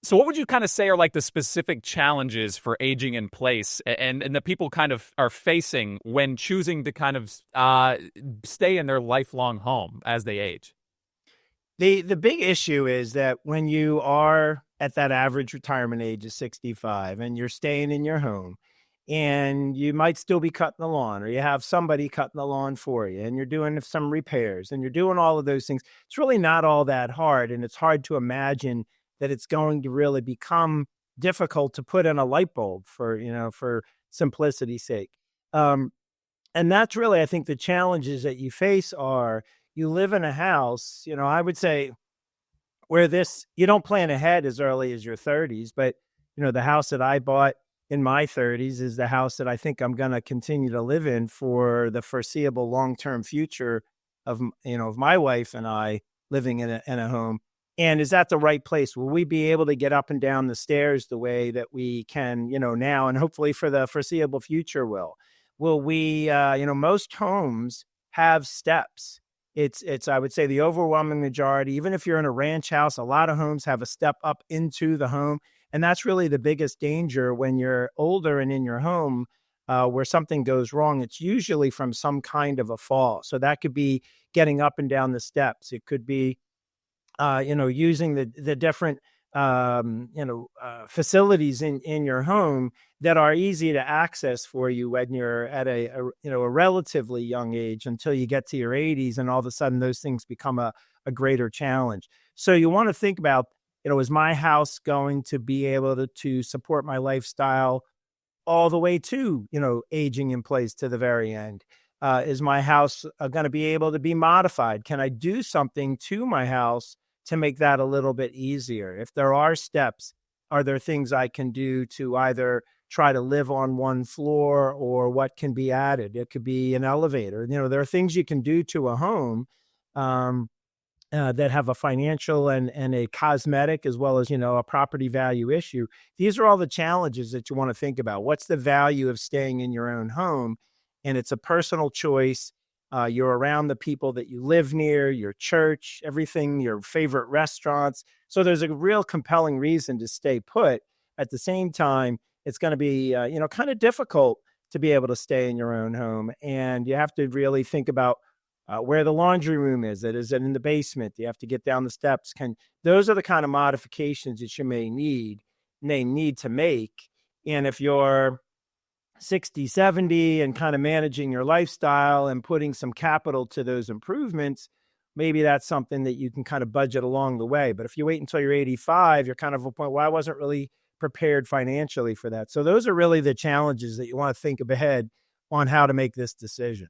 So what would you kind of say are like the specific challenges for aging in place and that people kind of are facing when choosing to kind of stay in their lifelong home as they age? The big issue is that when you are at that average retirement age of 65 and you're staying in your home and you might still be cutting the lawn or you have somebody cutting the lawn for you and you're doing some repairs and you're doing all of those things, it's really not all that hard. And it's hard to imagine that it's going to really become difficult to put in a light bulb for simplicity's sake. Um, and that's really, I think, the challenges that you face are you live in a house, I would say where this you don't plan ahead as early as your 30s, but the house that I bought in my 30s is the house that I think I'm going to continue to live in for the foreseeable long-term future of my wife and I living in a home. And is that the right place? Will we be able to get up and down the stairs the way that we can, now and hopefully for the foreseeable future will we most homes have steps. It's I would say the overwhelming majority, even if you're in a ranch house, a lot of homes have a step up into the home. And that's really the biggest danger when you're older and in your home, where something goes wrong. It's usually from some kind of a fall. So that could be getting up and down the steps. It could be using the different facilities in your home that are easy to access for you when you're at a relatively young age until you get to your 80s, and all of a sudden those things become a greater challenge. So you want to think about, is my house going to be able to support my lifestyle all the way to, aging in place to the very end? Is my house going to be able to be modified? Can I do something to my house to make that a little bit easier? If there are steps, are there things I can do to either try to live on one floor, or what can be added? It could be an elevator. There are things you can do to a home um, that have a financial and a cosmetic as well as, a property value issue. These are all the challenges that you want to think about. What's the value of staying in your own home? And it's a personal choice. You're around the people that you live near, your church, everything, your favorite restaurants. So there's a real compelling reason to stay put. At the same time, it's going to be, kind of difficult to be able to stay in your own home. And you have to really think about where the laundry room is. Is it in the basement? Do you have to get down the steps? Those are the kind of modifications that you may need to make. And if you're 60, 70 and kind of managing your lifestyle and putting some capital to those improvements, maybe that's something that you can kind of budget along the way. But if you wait until you're 85, you're kind of a point, well, I wasn't really prepared financially for that. So those are really the challenges that you want to think ahead on how to make this decision.